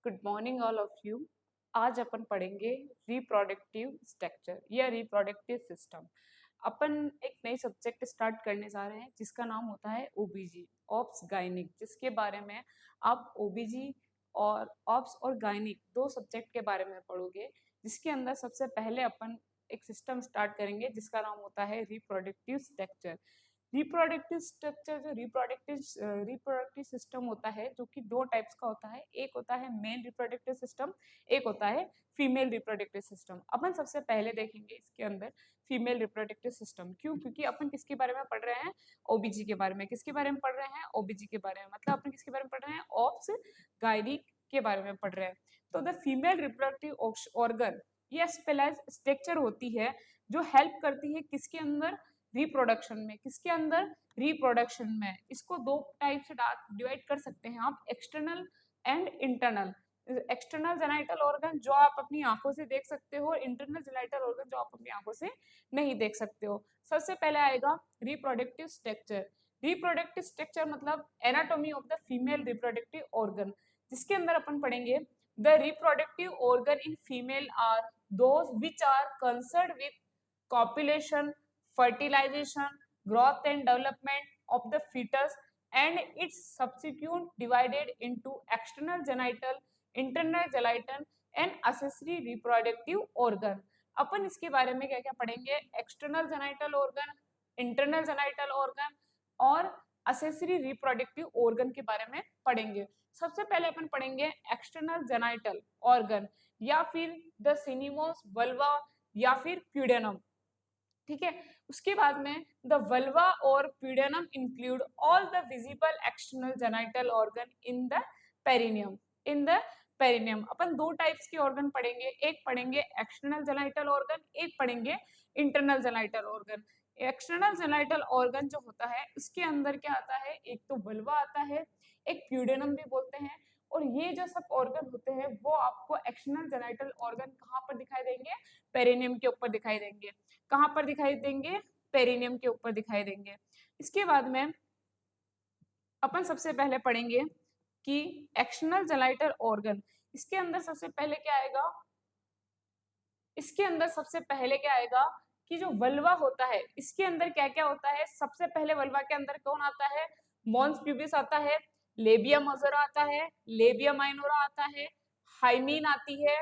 Good morning all of you. आज अपन पढ़ेंगे reproductive structure या रिप्रोडक्टिव सिस्टम। अपन एक नई सब्जेक्ट स्टार्ट करने जा रहे हैं जिसका नाम होता है ओबीजी, ऑप्स गायनिक, जिसके बारे में आप ओबीजी और ऑप्स और गायनिक दो सब्जेक्ट के बारे में पढ़ोगे, जिसके अंदर सबसे पहले अपन एक सिस्टम स्टार्ट करेंगे जिसका नाम होता है रिप्रोडक्टिव स्ट्रक्चर। रिप्रोडक्टिव स्ट्रक्चर जो रिप्रोडक्टिव सिस्टम होता है, जो कि दो टाइप्स का होता है। एक होता है मेल रिप्रोडक्टिव सिस्टम, एक होता है फीमेल रिप्रोडक्टिव सिस्टम। अपन सबसे पहले देखेंगे इसके अंदर फीमेल रिप्रोडक्टिव सिस्टम। क्यों? क्योंकि अपन किसके बारे में पढ़ रहे हैं? ओबीजी के बारे में। किसके बारे में पढ़ रहे हैं? ओबीजी के बारे में। मतलब अपन किसके बारे में पढ़ रहे हैं? ऑप्स गायनिक के बारे में पढ़ रहे हैं। तो द फीमेल रिप्रोडक्टिव ऑर्गन ये स्पेशलाइज्ड स्ट्रक्चर होती है जो हेल्प करती है किसके अंदर? रिप्रोडक्शन में। किसके अंदर? रिप्रोडक्शन में। इसको दो टाइप से डिवाइड कर सकते हैं आप, external and internal. External genital organ जो आप अपनी आंखों से देख सकते हो, इंटरनल जेनाइटल ऑर्गन जो आप अपनी आंखों से नहीं देख सकते हो। सबसे पहले आएगा रिप्रोडक्टिव स्ट्रक्चर। रिप्रोडक्टिव स्ट्रक्चर मतलब anatomy of the female reproductive organ, जिसके अंदर अपन पढ़ेंगे the reproductive organ in female are those which are concerned with copulation, fertilization, growth and development of the fetus and its subsequent divided into external genital, internal genital and accessory reproductive organ। अपन इसके बारे में क्या क्या पढ़ेंगे? External genital organ, internal genital organ और accessory reproductive organ के बारे में पढ़ेंगे। सबसे पहले अपन पढ़ेंगे एक्सटर्नल जेनाइटल ऑर्गन या फिर द सिनिमोस वल्वा या फिर प्यूडेनम। ठीक है, उसके बाद में द वल्वा और pudendum include all the visible external genital organ in the perineum. In the perineum अपन दो टाइप्स के ऑर्गन पढ़ेंगे, एक पढ़ेंगे एक्सटर्नल जेनाइटल ऑर्गन, एक पढ़ेंगे internal genital organ. External genital organ जो होता है उसके अंदर क्या आता है? एक तो वल्वा आता है, एक प्यूडेनम भी बोलते हैं। और ये जो सब ऑर्गन होते हैं वो आपको एक्सटर्नल जेनाइटल ऑर्गन कहाँ पर दिखाई देंगे? पेरिनियम के ऊपर दिखाई देंगे। कहाँ पर दिखाई देंगे? पेरिनियम के ऊपर दिखाई देंगे। इसके बाद में अपन सबसे पहले पढ़ेंगे कि एक्सटर्नल जेनाइटल ऑर्गन, इसके अंदर सबसे पहले क्या आएगा? इसके अंदर सबसे पहले क्या आएगा कि जो वल्वा होता है इसके अंदर क्या क्या होता है? सबसे पहले वल्वा के अंदर कौन आता है? मॉन्स प्यूबिस आता है, लेबिया मजोरा आता है, लेबिया माइनोरा आता है, हाइमीन आती है,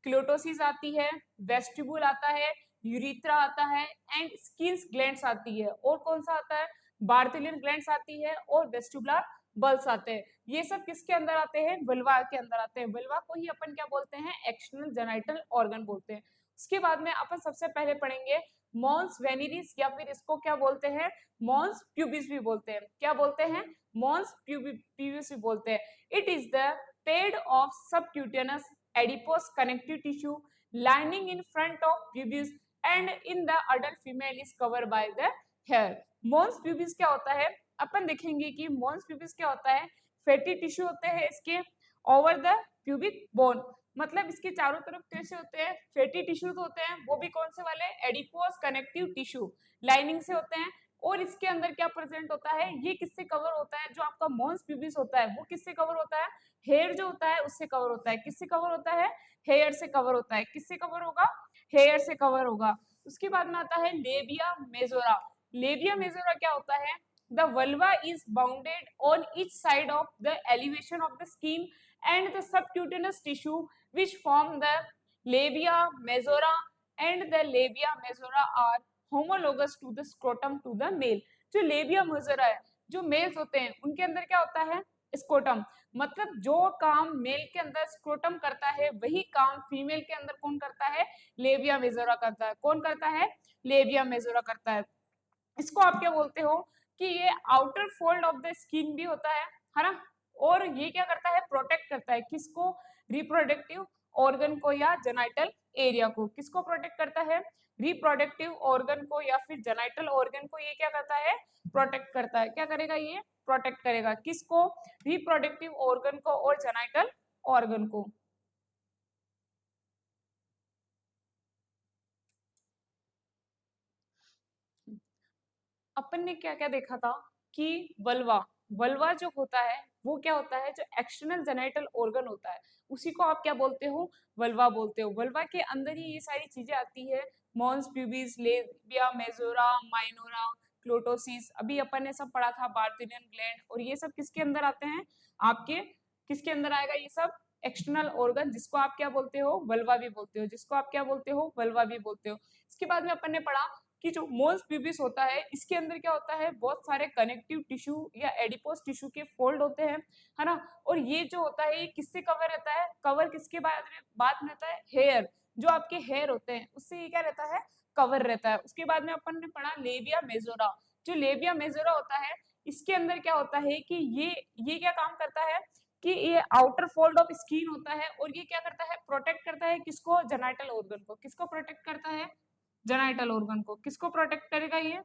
क्लोटोसिस आती है, वेस्टिब्यूल आता है, यूरिथ्रा आता है एंड स्किन्स ग्लैंड्स आती है। और कौन सा आता है? बार्थिलिन ग्लैंड्स आती है और वेस्टिबुलर बल्स आते हैं। ये सब किसके अंदर आते हैं? वल्वा के अंदर आते हैं। वल्वा को ही अपन क्या बोलते हैं? एक्सटर्नल जेनाइटल ऑर्गन बोलते हैं। उसके बाद में अपन सबसे पहले पढ़ेंगे मॉन्स वेनिरिस या फिर इसको क्या बोलते हैं? मॉन्स प्यूबिस भी बोलते हैं। क्या बोलते हैं? मॉन्स प्यूबिस भी बोलते हैं। It is the pad of subcutaneous adipose connective tissue lining in front of pubis and in the adult female is covered by the hair. Mons pubis क्या होता है? अपन देखेंगे कि मॉन्स प्यूबिस क्या होता है? फैटी टिश्यू होते हैं इसके ओवर द प्यूबिक बोन। मतलब इसके चारों तरफ कैसे होते हैं? फैटी टिश्यूज होते हैं, वो भी कौन से वाले? एडिपोस कनेक्टिव टिश्यू लाइनिंग से होते हैं। और इसके अंदर क्या प्रेजेंट होता है? ये किससे कवर होता है? जो आपका मॉन्स प्यूबिस होता है वो किससे कवर होता है? हेयर जो होता है उससे कवर होता है। किससे कवर होता है? हेयर से कवर होता है। किससे कवर होगा? हेयर से कवर होगा। उसके बाद में आता है लेबिया मेजोरा। लेबिया मेजोरा क्या होता है? The vulva is bounded on each side of the elevation of the skin and the subcutaneous tissue which form the labia majora, and the labia majora are homologous to the scrotum to the male। जो labia majora है, जो mails होते हैं उनके अंदर क्या होता है? स्क्रोटम। मतलब जो काम मेल के अंदर स्क्रोटम करता है वही काम फीमेल के अंदर कौन करता है? लेबिया मेजोरा करता है। कौन करता है? लेबिया मेजोरा करता है। इसको आप क्या बोलते हो कि ये outer fold of the skin भी होता है ना? और ये क्या करता है? प्रोटेक्ट करता है किसको? रिप्रोडक्टिव ऑर्गन को या जेनाइटल एरिया को। किसको प्रोटेक्ट करता है? रिप्रोडक्टिव ऑर्गन को या फिर जेनाइटल ऑर्गन को। ये क्या करता है? प्रोटेक्ट करता है। क्या करेगा? ये प्रोटेक्ट करेगा किसको? रिप्रोडक्टिव ऑर्गन को और जेनाइटल ऑर्गन को। अपन ने क्या क्या देखा था कि वल्वा, वल्वा जो होता है वो क्या होता है, जो एक्सटर्नल जेनिटल ऑर्गन होता है उसी को आप क्या बोलते हो, वल्वा बोलते हो। वल्वा के अंदर ही ये सारी चीजें आती है, mons pubis, labia majora, minora, clitoris, अभी अपन ने सब पढ़ा था, बार्थिनियन ग्लैंड, और ये सब किसके अंदर आते हैं आपके, किसके अंदर आएगा ये सब, एक्सटर्नल ऑर्गन, जिसको आप क्या बोलते हो, वल्वा भी बोलते हो, जिसको आप क्या बोलते हो, वल्वा भी बोलते हो। इसके बाद में अपन ने पढ़ा कि जो मोल्स प्यूबिस होता है इसके अंदर क्या होता है, बहुत सारे कनेक्टिव टिश्यू या एडिपोस टिश्यू के फोल्ड होते हैं, है ना। और ये जो होता है ये किससे कवर रहता है, कवर किसके बाद में रहता है, हेयर, जो आपके हेयर होते हैं उससे ये क्या रहता है, कवर रहता है। उसके बाद में अपन ने पढ़ा लेबिया मेजोरा, जो लेबिया मेजोरा होता है इसके अंदर क्या होता है कि ये क्या काम करता है कि ये आउटर फोल्ड ऑफ स्किन होता है, और ये क्या करता है, प्रोटेक्ट करता है किसको, जेनिटल ऑर्गन को, किसको प्रोटेक्ट करता है, जेनिटल ऑर्गन को, किसको प्रोटेक्ट करेगा ये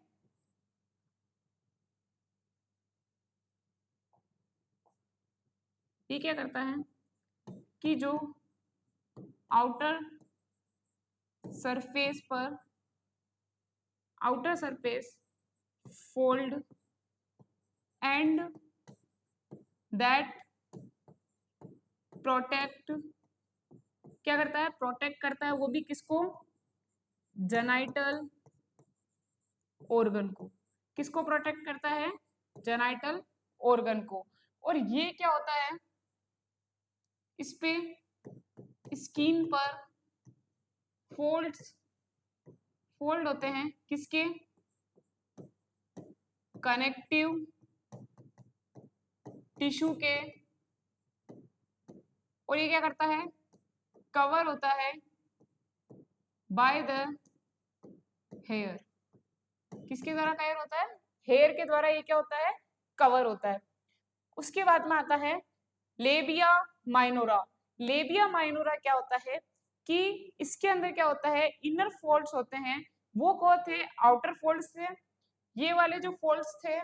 क्या करता है कि जो आउटर सरफेस पर, outer surface fold and that protect, क्या करता है, प्रोटेक्ट करता है, वो भी किसको, जेनिटल ऑर्गन को, किसको प्रोटेक्ट करता है, जेनिटल ऑर्गन को। और ये क्या होता है, इस पे स्किन पर फोल्ड्स, फोल्ड होते हैं किसके, कनेक्टिव टिश्यू के, और ये क्या करता है, कवर होता है बाय द हेयर, किसके द्वारा कवर होता है, हेयर के द्वारा ये क्या होता है, कवर होता है। उसके बाद में आता है लेबिया माइनोरा। लेबिया माइनोरा क्या होता है कि इसके अंदर क्या होता है, इनर फोल्ड्स होते हैं, वो कौन थे, आउटर फोल्ड्स थे, ये वाले जो फोल्ड्स थे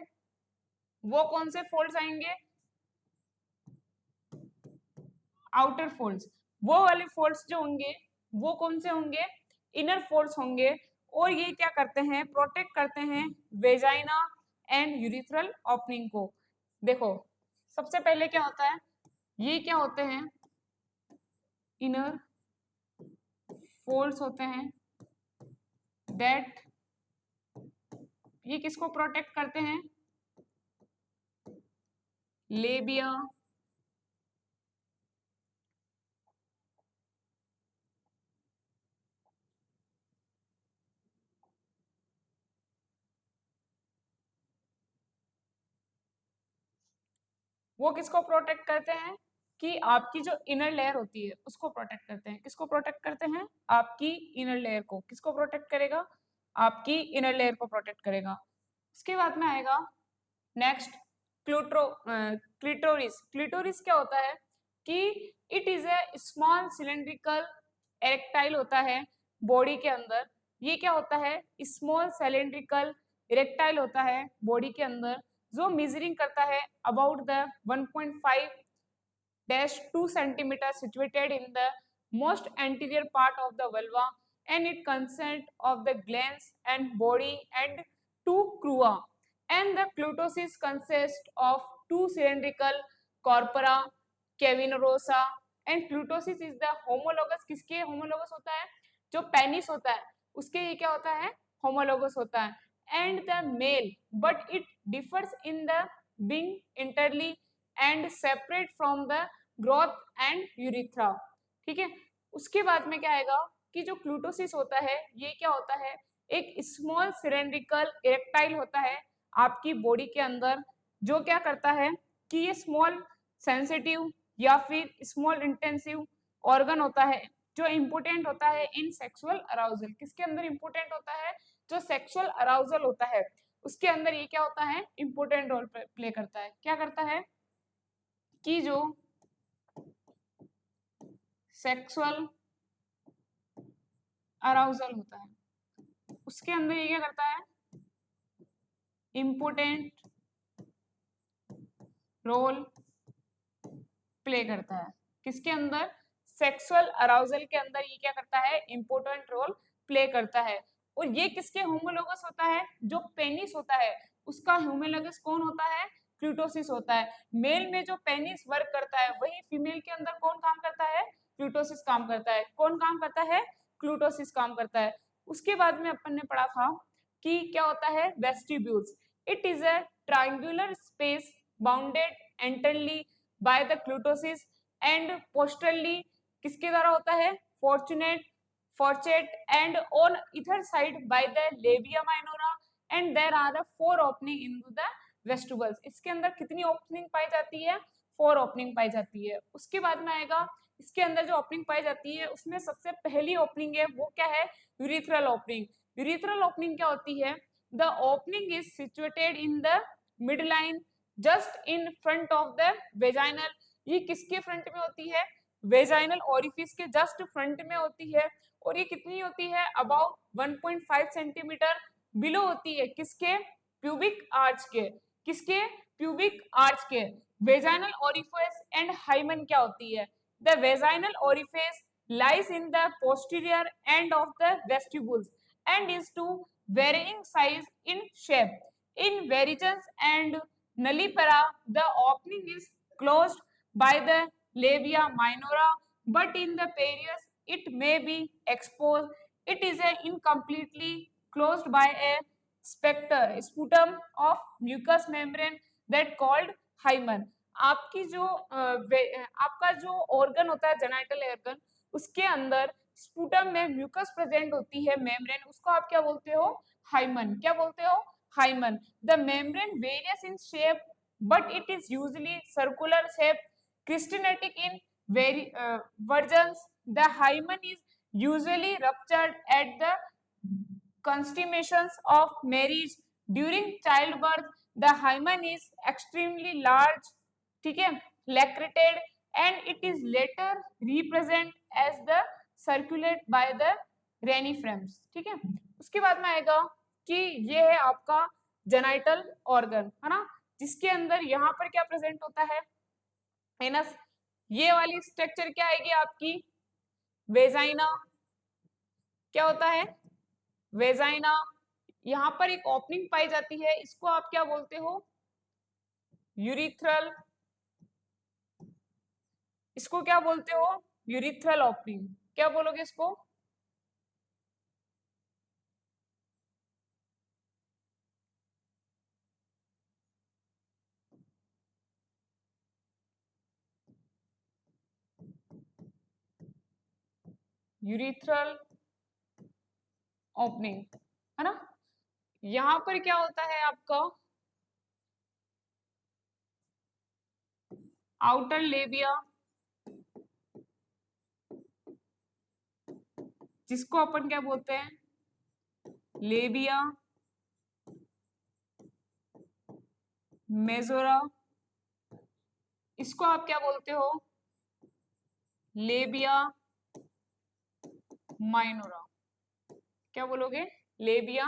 वो कौन से फोल्ड्स आएंगे, आउटर फोल्ड्स, वो वाले फोल्ड्स जो होंगे वो कौन से होंगे, इनर फोल्ड्स होंगे, और ये क्या करते हैं, प्रोटेक्ट करते हैं वेजाइना एंड यूरिथ्रल ओपनिंग को। देखो सबसे पहले क्या होता है, ये क्या होते हैं, इनर फोल्ड्स होते हैं दैट, ये किसको प्रोटेक्ट करते हैं, लेबिया वो किसको प्रोटेक्ट करते हैं कि आपकी जो इनर लेयर होती है उसको प्रोटेक्ट करते हैं, किसको प्रोटेक्ट करते हैं, आपकी इनर लेयर को, किसको प्रोटेक्ट करेगा, आपकी इनर लेयर को प्रोटेक्ट करेगा। उसके बाद में आएगा नेक्स्ट क्लिटोरिस। क्लिटोरिस क्या होता है कि it is a small cylindrical erectile होता है बॉडी के अंदर, ये क्या होता है, स्मॉल सिलेंड्रिकल इरेक्टाइल होता है बॉडी के अंदर, जो मेजरिंग करता है about the 1.5-2 centimeter, situated in the most anterior part of the vulva, and it consists of the glans and body and two crura, and the clitoris consists of two cylindrical corpora cavernosa, and clitoris is the homologous, किसके homologous होता है, जो penis होता है उसके ये क्या होता है, homologous होता है, and the male, but it differs in the being entirely and separate from the growth and urethra. ठीक है, उसके बाद में क्या आएगा कि जो क्लूटोसिस होता है ये क्या होता है, एक स्मॉल सिलेंड्रिकल इरेक्टाइल होता है आपकी बॉडी के अंदर, जो क्या करता है कि ये स्मॉल सेंसिटिव या फिर स्मॉल इंटेंसिव ऑर्गन होता है, जो इम्पोर्टेंट होता है इन सेक्सुअल अराउजल, किसके अंदर इम्पोर्टेंट होता है, जो सेक्सुअल अराउजल होता है उसके अंदर ये क्या होता है, इम्पोर्टेंट रोल प्ले करता है। क्या करता है कि जो सेक्सुअल अराउजल होता है उसके अंदर ये क्या करता है, इम्पोर्टेंट रोल प्ले करता है, किसके अंदर, सेक्सुअल अराउजल के अंदर ये क्या करता है, इम्पोर्टेंट रोल प्ले करता है। और ये किसके होमोलोगस होता है, जो पेनिस होता है उसका होमोलोगस कौन होता है, क्लूटोसिस होता है। मेल में जो पेनिस वर्क करता है वही फीमेल के अंदर कौन काम करता है, क्लूटोसिस काम करता है। कौन काम करता है, क्लूटोसिस काम करता है। उसके बाद में अपन ने पढ़ा था कि क्या होता है, vestibules. It is a triangular space bounded anteriorly by the clitoris and posteriorly किसके द्वारा होता है, फॉर्चुनेट फॉर्चेट एंड ऑन इधर side by the labia minora and there are 4 opening in the vestibules. इसके अंदर कितनी ओपनिंग पाई जाती है, 4 ओपनिंग पाई जाती है। उसके बाद में आएगा इसके अंदर जो ओपनिंग पाई जाती है उसमें सबसे पहली ओपनिंग है वो क्या है, यूरिथ्रल ओपनिंग। यूरिथ्रल ओपनिंग क्या होती है, the opening is situated in the mid line just in front of the vaginal. ये किसके फ्रंट में होती है, वेजाइनल ओरिफिस के जस्ट फ्रंट में होती है। और ये कितनी होती है, अबाउट 1.5 सेंटीमीटर बिलो होती है किसके, प्यूबिक आर्च के। किसके, प्यूबिक आर्च के। वेजाइनल ओरिफिस एंड हाइमन क्या होती है, the vaginal orifice lies in the posterior end of the vestibules and is to varying size in shape. In varigens and nullipara, the opening is closed by the labia minora, but in the pairs it may be exposed. It is a incompletely closed by a sputum of mucous membrane that called hymen. आपकी जो आपका जो organ होता है genital organ, उसके अंदर sputum में mucus present होती है, मेम्ब्रेन, उसको आप क्या बोलते हो, हाइमन। क्या बोलते हो, hymen. The membrane varies in shape but it is usually circular shape, crescentic in virgins. The hymen is usually ruptured at the consummation of marriage during childbirth. The hymen is extremely large, ठीक है, lacerated and it is later represent as the circulate by the renifrems, ठीक है। उसके बाद में आएगा कि ये है आपका जेनाइटल ऑर्गन, है ना, जिसके अंदर यहाँ पर क्या प्रेजेंट होता है, एनस। ये वाली स्ट्रक्चर क्या आएगी आपकी, वेजाइना। क्या होता है, वेजाइना। यहाँ पर एक ओपनिंग पाई जाती है, इसको आप क्या बोलते हो, यूरिथ्रल। इसको क्या बोलते हो, यूरिथ्रल ओपनिंग। क्या बोलोगे इसको, यूरिथ्रल ओपनिंग, है ना। यहाँ पर क्या होता है आपका, आउटर लेबिया, जिसको अपन क्या बोलते हैं, लेबिया मेजोरा। इसको आप क्या बोलते हो, लेबिया माइनोरा। क्या बोलोगे, लेबिया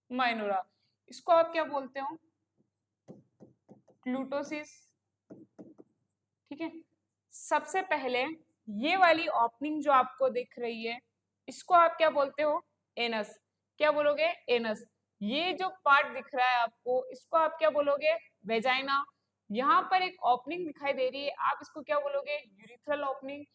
माइनोरा। इसको आप क्या बोलते हो, क्लूटोसिस, ठीक है। सबसे पहले ये वाली ओपनिंग जो आपको दिख रही है इसको आप क्या बोलते हो, एनस। क्या बोलोगे, एनस। ये जो पार्ट दिख रहा है आपको इसको आप क्या बोलोगे, वेजाइना। यहाँ पर एक ओपनिंग दिखाई दे रही है, आप इसको क्या बोलोगे, यूरिथ्रल ओपनिंग।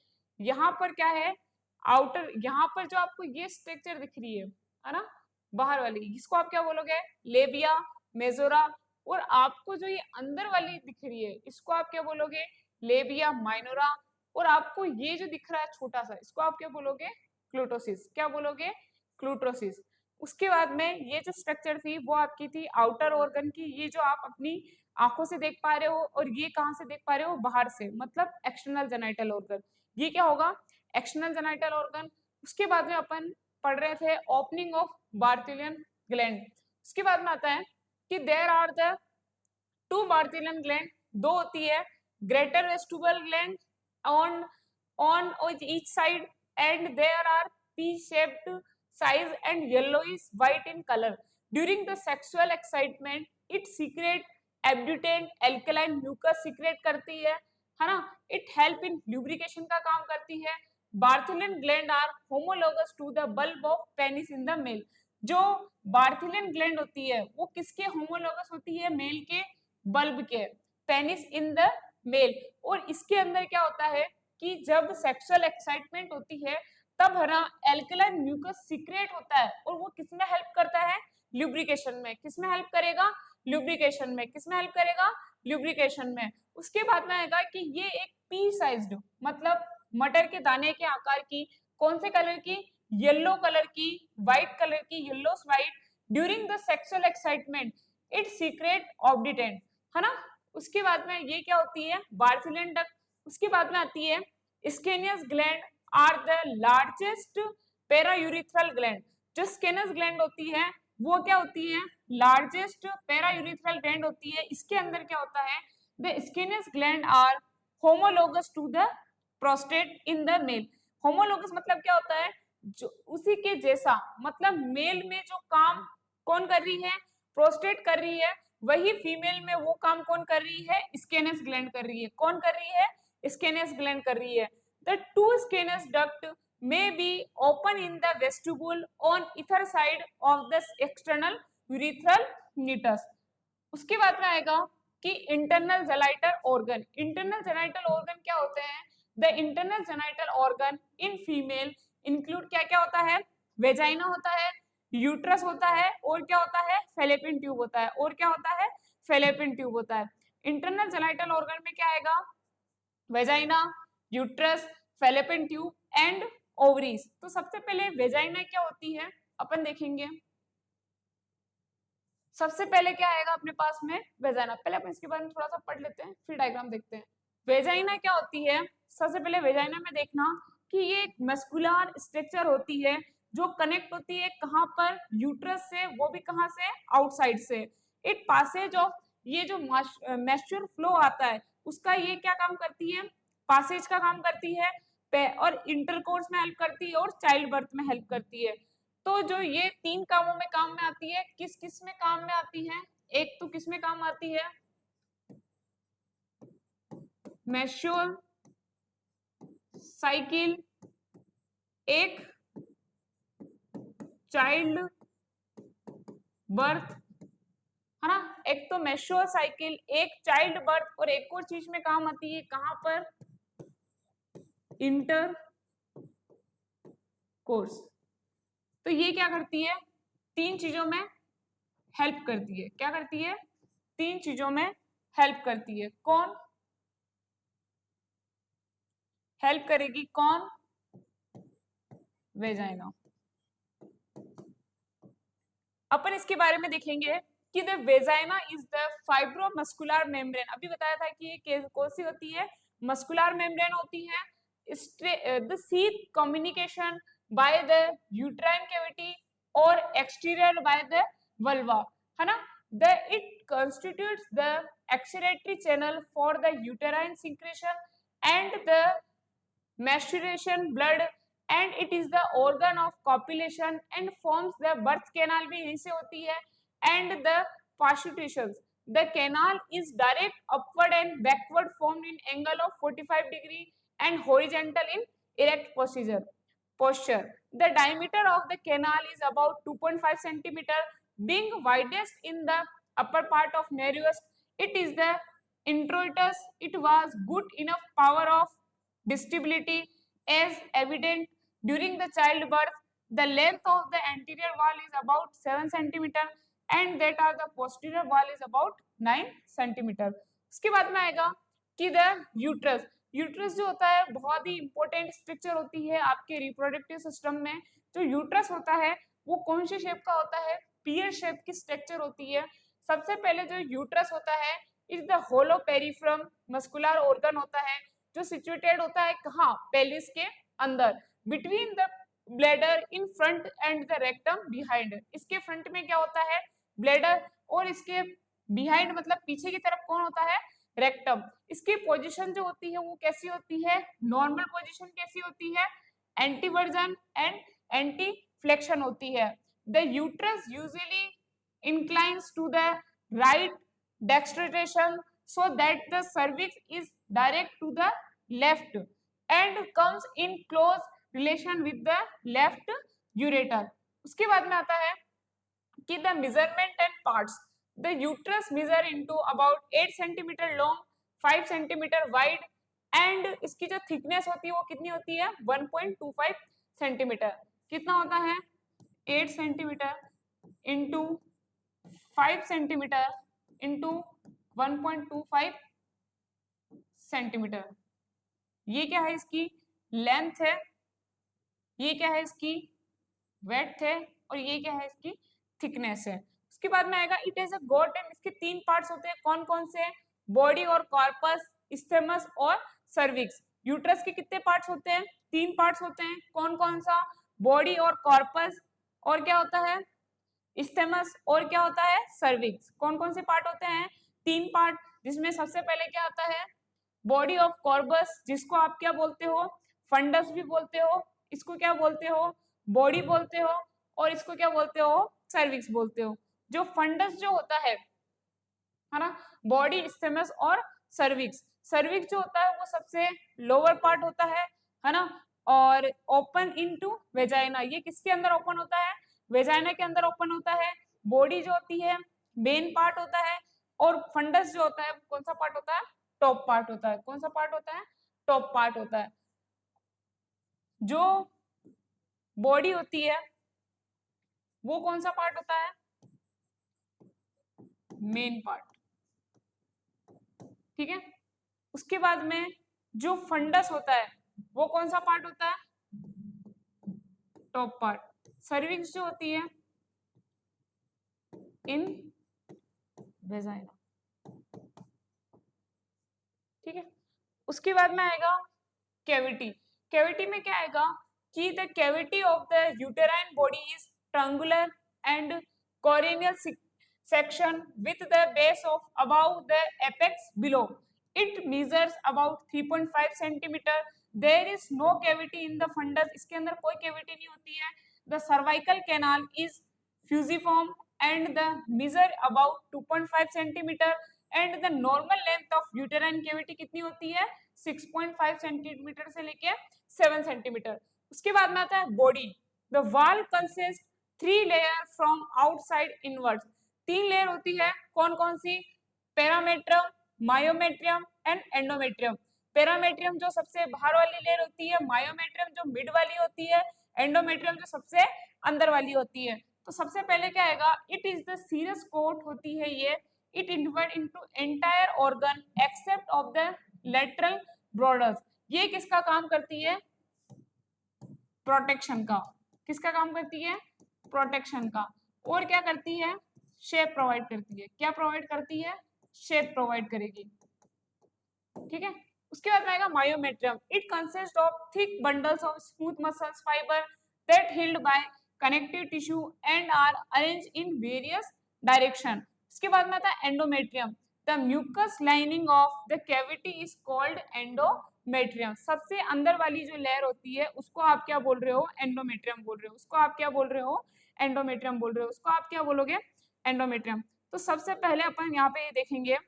यहाँ पर क्या है, आउटर, यहाँ पर जो आपको ये स्ट्रक्चर दिख रही है ना, बाहर वाली, इसको आप क्या बोलोगे, लेबिया मेजोरा। और आपको जो ये अंदर वाली दिख रही है इसको आप क्या बोलोगे, लेबिया माइनोरा। और आपको ये जो दिख रहा है छोटा सा, इसको आप क्या बोलोगे, क्लूटोसिस। क्या बोलोगे, क्लूटोसिस। उसके बाद में ये जो स्ट्रक्चर थी वो आपकी थी आउटर ऑर्गन की, ये जो आप अपनी आंखों से देख पा रहे हो, और ये कहाँ से देख पा रहे हो, बाहर से, मतलब एक्सटर्नल जेनाइटल ऑर्गन। ये क्या होगा, एक्सटर्नल जेनाइटल ऑर्गन। उसके बाद में अपन पढ़ रहे थे ओपनिंग ऑफ बार्थिलियन ग्लैंड। उसके बाद में आता है कि देयर आर द 2 बार्थिलियन ग्लैंड, 2 होती है, greater vestibular gland on each side and there are pea-shaped size and yellowish white in color. During the sexual excitement it secrete abundant alkaline mucus secrete करती है ना। it help in lubrication का काम करती है। Bartholin gland are homologous to the bulb of penis in the male। जो बार्थिलियन gland होती है वो किसके होमोलोगस होती है, मेल के बल्ब के, पेनिस इन द मेल। और इसके अंदर क्या होता है कि जब सेक्सुअल एक्साइटमेंट होती है तब है ना एल्कलाइन म्यूकस सीक्रेट होता है, और वो किसमें हेल्प करता है, ल्यूब्रिकेशन में। किसमें हेल्प करेगा, ल्यूब्रिकेशन में। किसमें हेल्प करेगा, ल्यूब्रिकेशन में। उसके बाद में आएगा कि ये एक पी साइज्ड, मतलब मटर के दाने के आकार की, कौन से कलर की, येलो कलर की, व्हाइट कलर की, yellowish white, during the sexual excitement it secrete abundant, है ना। उसके बाद में ये क्या होती है, बार्सिलियन डक्ट। उसके बाद में आती है Skene's gland are the largest paraurethral gland. जो स्केनस ग्लैंड होती है वो क्या होती है, लार्जेस्ट पेरायूरिथ्रल ग्लैंड होती है। इसके अंदर क्या होता है, the Skene's gland are homologous to the prostate in the male. Homologous मतलब क्या होता है, जो उसी के जैसा, मतलब मेल में जो काम कौन कर रही है, प्रोस्टेट कर रही है, वही फीमेल में वो काम कौन कर रही है, स्केनस ग्लैंड कर रही है। कौन कर रही है, स्केनस ग्लैंड कर रही है। The two Skene's duct may be open in the vestibule on either side of the external urethral meatus। उसके बाद में आएगा कि internal genital organ. Internal genital organ क्या होते हैं, the internal genital organ in female include क्या क्या होता है, वेजाइना होता है, यूट्रस होता है, और क्या होता है, फेलोपियन ट्यूब होता है, और क्या होता है, फेलोपियन ट्यूब होता है। इंटरनल जेनाइटल ऑर्गन में क्या आएगा, vagina, uterus, fallopian tube and ovaries. तो सबसे पहले वेजाइना क्या होती है अपन देखेंगे। सबसे पहले क्या आएगा अपने पास में, वेजाइना। पहले अपन इसके बारे में थोड़ा सा पढ़ लेते हैं, फिर डायग्राम देखते हैं। वेजाइना क्या होती है, सबसे पहले वेजाइना में देखना कि ये एक मस्कुलर स्ट्रक्चर होती है जो कनेक्ट होती है कहाँ पर, यूट्रस से, वो भी कहाँ से, आउटसाइड से। एक पासेज ऑफ, ये जो मेंस्ट्रुअल फ्लो आता है उसका ये क्या काम करती है, पासेज का काम करती है, और इंटरकोर्स में हेल्प करती है, और चाइल्ड बर्थ में हेल्प करती है। तो जो ये तीन कामों में काम में आती है, किस किस में काम में आती है, एक तो किस में काम आती है, मेंस्ट्रुअल साइकिल, एक चाइल्ड बर्थ, है ना। एक तो मेंस्ट्रुअल साइकिल, एक चाइल्ड बर्थ, और एक और चीज में काम आती है कहां पर, इंटर कोर्स। तो ये क्या करती है, तीन चीजों में हेल्प करती है। क्या करती है, तीन चीजों में हेल्प करती है। कौन हेल्प करेगी, कौन, वेजाइना। अपन इसके बारे में देखेंगे कि the vagina is the fibromuscular membrane. अभी बताया था कि ये कौन सी होती है, मस्कुलर मेम्ब्रेन होती है। The sheath communication by the uterine cavity और एक्सटीरियर बाय द वल्वा, है ना। The it constitutes the excretory channel for the uterine secretion and the menstruation blood, and it is the organ of copulation and forms the birth canal भी यहीं से होती है, and the pituitations। The canal is direct upward and backward formed in angle of 45 degree and horizontal in erect posture। The diameter of the canal is about 2.5 centimeter, being widest in the upper part of narrowest. It is the introitus. It was good enough power of disability as evident during the childbirth. The length of the anterior wall is about 7 centimeter and that are the posterior wall is about 9 centimeter। उसके बाद में आएगा कि the uterus. Uterus जो होता है बहुत ही important structure होती है आपके रिप्रोडक्टिव सिस्टम में। जो यूट्रस होता है वो कौन सी शेप का होता है, पीयर शेप की स्ट्रक्चर होती है। सबसे पहले जो यूट्रस होता है is the hollow pyriform muscular organ होता है जो सिचुएटेड होता है कहाँ, पेलिस के अंदर, between the bladder in front end the rectum behind. इसके फ्रंट में क्या होता है, ब्लैडर, और इसके बिहाइंड मतलब पीछे की तरफ कौन होता है, रेक्टम। इसकी पोजीशन जो होती है वो कैसी होती है, नॉर्मल पोजीशन कैसी होती है, एंटीवर्जन एंड एंटी फ्लेक्शन होती है। The uterus usually inclines to the right dextration so that the cervix is direct to the left and comes in close relation with the left ureter। उसके बाद में आता है कि the measurement and parts। The uterus measure into about 8 centimetre long, 5 centimetre wide, and इसकी जो thickness होती है वो कितनी होती है 1.25 सेंटीमीटर। कितना होता है 8 centimetre into 5 centimetre into 1.25 centimetre. ये क्या है इसकी लेंथ है, ये क्या है इसकी वेड्थ है, और ये क्या है इसकी थिकनेस है। उसके बाद में आएगा it is a got and इसके 3 पार्ट्स होते हैं। कौन कौन से? बॉडी और कॉर्पस, स्टेमस और सर्विक्स। यूट्रस के कितने पार्ट्स होते हैं? 3 पार्ट्स होते हैं। कौन कौन सा? बॉडी और कॉर्पस, और क्या होता है स्टेमस, और क्या होता है सर्विक्स। कौन कौन से पार्ट होते हैं? 3 पार्ट, जिसमें सबसे पहले क्या आता है बॉडी ऑफ कॉर्पस, जिसको आप क्या बोलते हो फंडस भी बोलते हो, इसको क्या बोलते हो बॉडी बोलते हो, और इसको क्या बोलते हो सर्विक्स बोलते हो। जो फंडस जो होता है ना, बॉडी स्टेमस और सर्विक्स। सर्विक्स जो होता है वो सबसे लोअर पार्ट होता है ना, और ओपन इनटू वेजाइना। ये किसके अंदर ओपन होता है? वेजाइना के अंदर ओपन होता है। बॉडी जो होती है मेन पार्ट होता है, और फंडस जो होता है कौन सा पार्ट होता है? टॉप पार्ट होता है। कौन सा पार्ट होता है? टॉप पार्ट होता है। जो बॉडी होती है वो कौन सा पार्ट होता है? Main part. ठीक है। उसके बाद में जो फंडस होता है वो कौन सा पार्ट होता है? Top part. सर्विक्स जो होती है इन वेजाइना। ठीक है। उसके बाद में आएगा कैविटी। कैविटी में क्या आएगा कि the cavity of the uterine body is triangular and coronal section with the base of above the apex below. It measures about 3.5 centimeter. There is no cavity in the fundus. इसके अंदर कोई cavity नहीं होती है. The cervical canal is fusiform and the measure about 2.5 centimeter. And the normal length of uterine cavity कितनी होती है? 6.5 centimetre से लेके 7 सेंटीमीटर। उसके बाद में आता है body. The wall consist 3 layer from outside inwards. 3 layer होती है। कौन कौन सी? पैरामेट्रियम, मायोमेट्रियम एंड एंडोमेट्रियम। पैरामेट्रियम जो सबसे बाहर वाली लेयर होती है, मायोमेट्रियम जो मिड वाली होती है, एंडोमेट्रियम जो सबसे अंदर वाली होती है। तो सबसे पहले क्या आएगा? It is the serous coat होती है ये। It invert into entire organ except of the lateral borders. ये किसका काम करती है? प्रोटेक्शन का। किसका काम करती है? प्रोटेक्शन का। और क्या करती है? शेप प्रोवाइड करती है। क्या प्रोवाइड करती है? शेप प्रोवाइड करेगी। ठीक है। उसके बाद आएगा myometrium. It consist of thick bundles of smooth muscles fibre that held by connective tissue and are arrange in various direction. उसके बाद में आता है endometrium. The mucus lining of the cavity is called endometrium. सबसे अंदर वाली जो layer होती है उसको आप क्या बोल रहे हो? एंडोमेट्रियम बोल रहे हो। उसको आप क्या बोल रहे हो? एंडोमेट्रियम बोल रहे हो। उसको आप क्या बोलोगे? एंडोमेट्रियम। तो सबसे पहले अपन यहाँ पे देखेंगे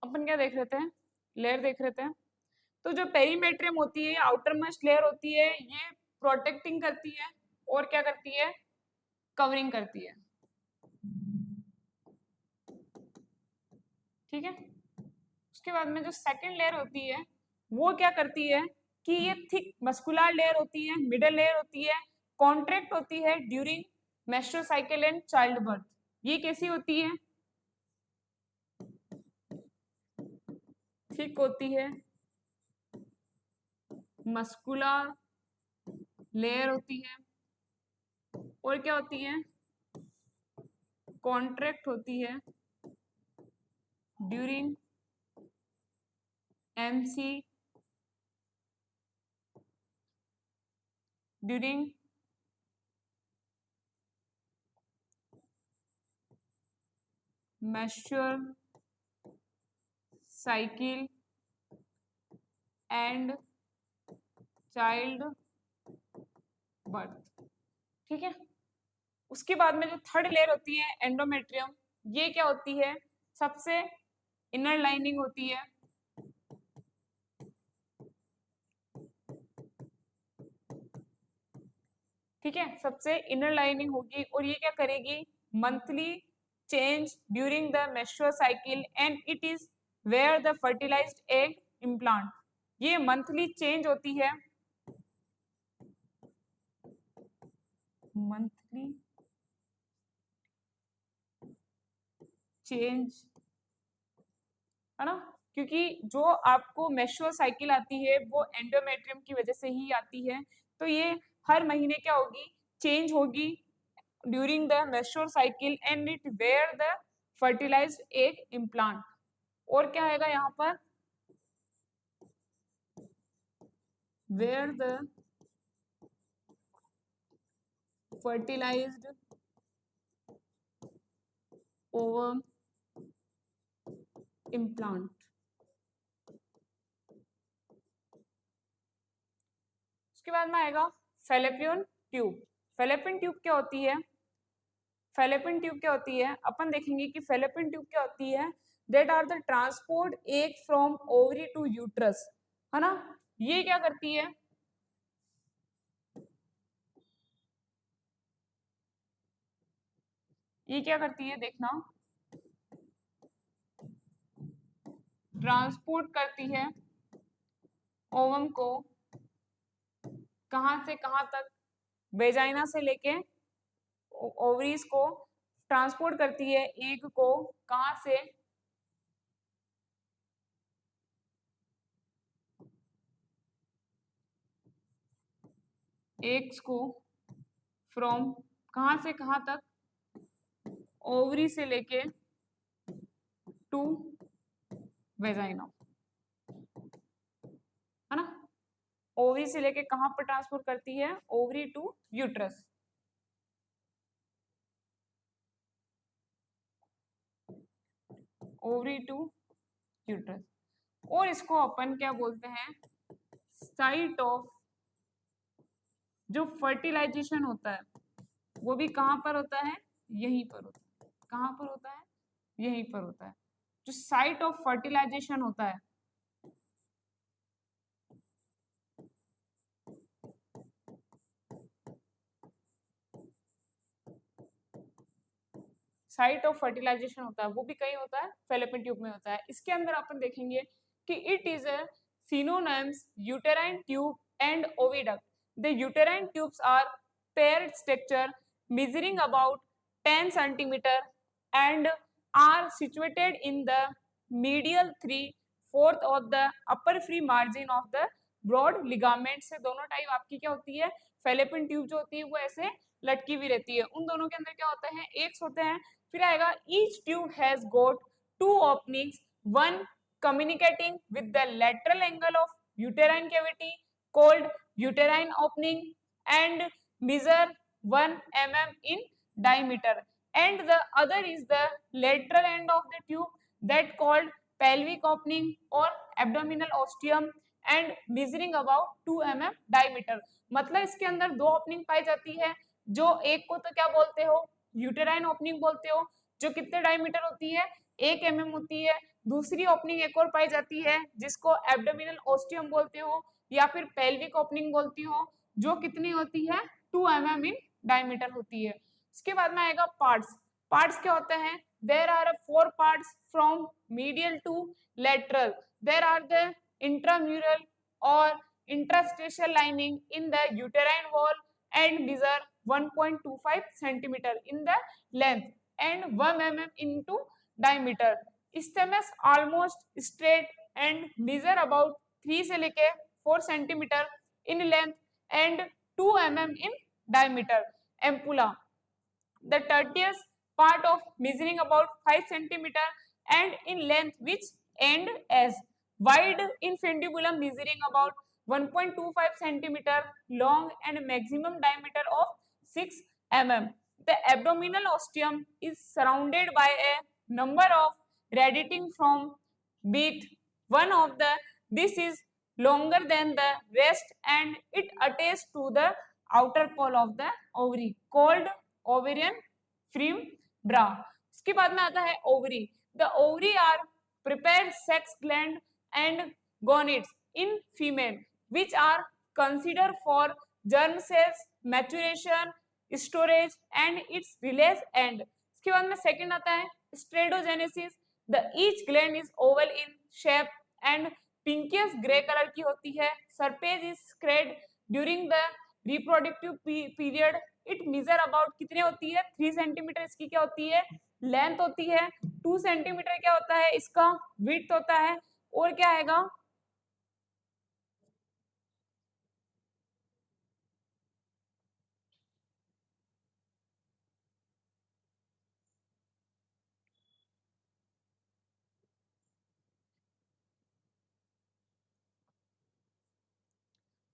अपन क्या देख लेते हैं, लेयर देख लेते हैं। तो जो पेरीमेट्रियम होती है, आउटर मोस्ट लेयर होती है, ये प्रोटेक्टिंग करती है और क्या करती है? कवरिंग करती है। ठीक है। उसके बाद में जो सेकंड लेयर होती है वो क्या करती है कि ये थिक मस्कुलर लेयर होती है, मिडल लेयर होती है, कॉन्ट्रैक्ट होती है during menstrual cycle and child birth. ये कैसी होती है? थिक होती है, मस्कुलर लेयर होती है, और क्या होती है? कॉन्ट्रैक्ट होती है during MC, during menstrual cycle and child birth. ठीक है, उसके बाद में जो थर्ड लेयर होती है एंडोमेट्रियम, ये क्या होती है, सबसे इनर लाइनिंग होती है, ठीक है, सबसे इनर लाइनिंग होगी और ये क्या करेगी, monthly change during the menstrual cycle and it is where the fertilised egg implant. ये मंथली चेंज होती है, मंथली चेंज, है ना, क्योंकि जो आपको मेंस्ट्रुअल साइकिल आती है वो एंडोमेट्रियम की वजह से ही आती है, तो ये हर महीने क्या होगी, चेंज होगी during the menstrual cycle and it where the fertilised egg implant. और क्या आएगा यहाँ पर, where the fertilised ovum implant. उसके बाद में आएगा फैलोपियन ट्यूब। फैलोपियन ट्यूब क्या होती है, फैलोपियन ट्यूब क्या होती है, अपन देखेंगे कि फैलोपियन ट्यूब क्या होती है, that are the transport egg from ovary to uterus, है ना, ये क्या करती है, ये क्या करती है देखना, ट्रांसपोर्ट करती है ओवम को कहां से कहां तक, वेजाइना से लेके ओवरीज को ट्रांसपोर्ट करती है एग को कहां से, एग्स को फ्रॉम कहां से कहां तक, ओवरी से लेके टू वेजाइना, है ना, ओवरी से लेके कहां पर ट्रांसफर करती है, ovary to uterus. Ovary to uterus, और इसको अपन क्या बोलते हैं, साइट ऑफ, जो फर्टिलाइजेशन होता है वो भी कहां पर होता है, यहीं पर होता है, कहां पर होता है, यहीं पर होता है, जो साइट ऑफ फर्टिलाइजेशन होता है, साइट ऑफ फर्टिलाइजेशन होता है वो भी कहीं होता है, फैलोपियन ट्यूब में होता है। इसके अंदर अपन देखेंगे कि it is a synonyms uterine tube and oviduct. The uterine tubes are paired structure measuring about 10 centimeter and are situated in the medial 3/4 of the upper free margin of the broad ligament। से दोनों type आपकी क्या होती है, fallopian tube जो होती है वो ऐसे लटकी हुई रहती है, उन दोनों के अंदर क्या होता है, एग्स होते हैं। फिर आएगा each tube has got two openings, one communicating with the lateral angle of uterine cavity called uterine opening and measure 1 mm in diameter, and the other is the lateral end of the tube that called pelvic opening or abdominal ostium and measuring about 2 mm diameter। मतलब इसके अंदर दो opening पाई जाती है, जो एक को तो क्या बोलते हो, यूटेराइन ओपनिंग बोलते हो, जो कितने डायमीटर होती है, 1 mm होती है। दूसरी ओपनिंग एक और पाई जाती है जिसको एब्डोमिनल ओस्टियम बोलते हो या फिर पेल्विक ओपनिंग बोलती हो, जो कितनी होती है, 2 mm इन डायमीटर होती है। इसके बाद में आएगा पार्ट्स। पार्ट्स क्या होते हैं, there are 4 parts from medial to lateral, there are the intramural और interstitial lining in the uterine wall and measure 1.25 centimeter in the length and 1 mm into diameter। Stomachs almost straight and measure about 3 से लेके 4 centimeter in length and 2 mm in diameter। Ampulla, the tertius part of measuring about 5 centimeter and in length which end as wide infundibulum measuring about 1.25 centimeter long and maximum diameter of 6 mm। The abdominal ostium is surrounded by a number of radiating from with one of the this is longer than the rest and it attaches to the outer pole of the ovary called ovarian fibrilla. उसके बाद में आता है ovary. The ovary are prepared sex gland and gonads in female which are considered for germ cells maturation storage and its release end. इसके बाद में second आता है steroidogenesis. The each gland is oval in shape and pinkish grey colour की होती है. Surface is scarred during the reproductive period. It measure about कितने होती है 3 सेंटीमीटर इसकी क्या होती है लेंथ होती है. 2 सेंटीमीटर क्या होता है इसका विड्थ होता है. और क्या आएगा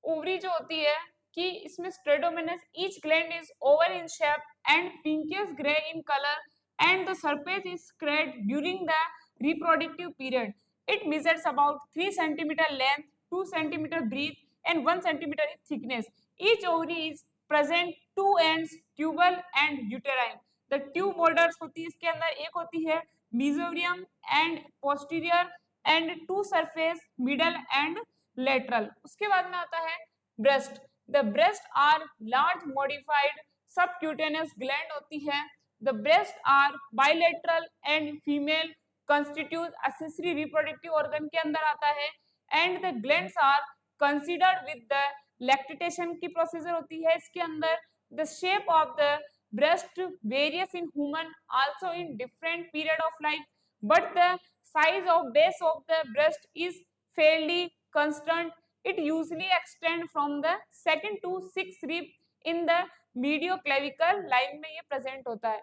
ओवरी जो होती है कि इसमें स्ट्रेडोमेनस each gland is oval in shape and pinkish grey in colour and the surface is scarred during the reproductive period. It measures about 3 centimetre length 2 centimetre breadth and 1 centimetre in thickness. Each ovary is present 2 ends tubal end uterine. The tube borders होती है इसके अंदर एक होती है mesovarium and posterior end 2 surface middle and lateral. उसके बाद में आता है breast. The breast are large modified subcutaneous gland होती है. The breast are bilateral and female constitute accessory reproductive organ के अंदर आता है and the glands are considered with the lactation की प्रोसीजर होती है इसके अंदर. The shape of the breast varies in human also in different period of life but the size of base of the breast is fairly constant. It usually extend from the second to sixth rib in the medioclavicle line में ये present होता है.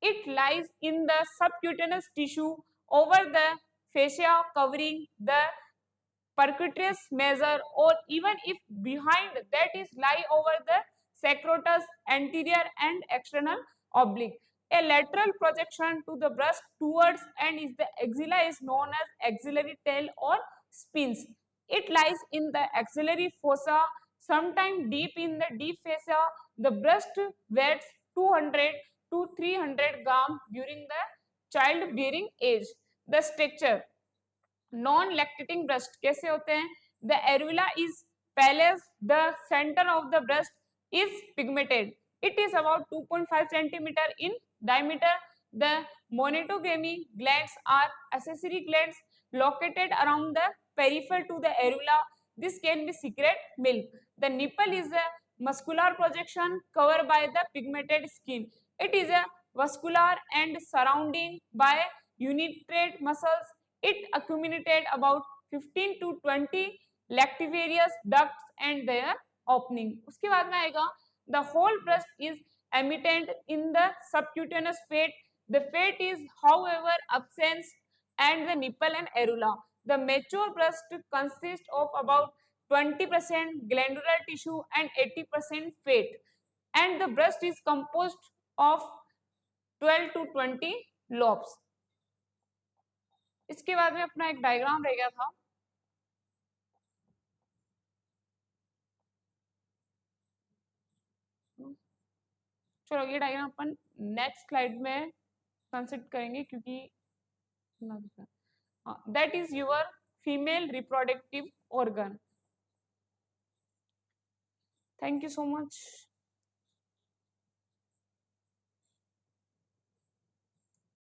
It lies in the subcutaneous tissue over the fascia covering the percutaneous major or even if behind that is lie over the scrotus anterior and external oblique. A lateral projection to the breast towards and is the axilla is known as axillary tail or spines. It lies in the axillary fossa, sometimes deep in the deep fascia. The breast weighs 200 to 300 grams during the childbearing age. The structure non lactating breast कैसे होते हैं. The areola is pale. The centre of the breast is pigmented. It is about 2.5 centimetre in diameter. The मोनेटोगेमी glands are accessory glands located around the peripheral to the areola. This can be secrete milk. The nipple is a muscular projection covered by the pigmented skin. It is a vascular and surrounding by unitrate muscles. It accumulated about 15 to 20 lactiferous ducts and their opening. उसके बाद में आएगा the whole breast is emitted in the subcutaneous fat. The fat is however absent and the nipple and areola. The mature breast consists of about 20% glandular tissue and 80% fat and the breast is composed of 12 to 20 lobes. इसके बाद में अपना एक diagram रह गया था. चलो ये डायग्राम अपन नेक्स्ट स्लाइड में कंसिडर करेंगे क्योंकि that is your female reproductive organ. Thank you so much.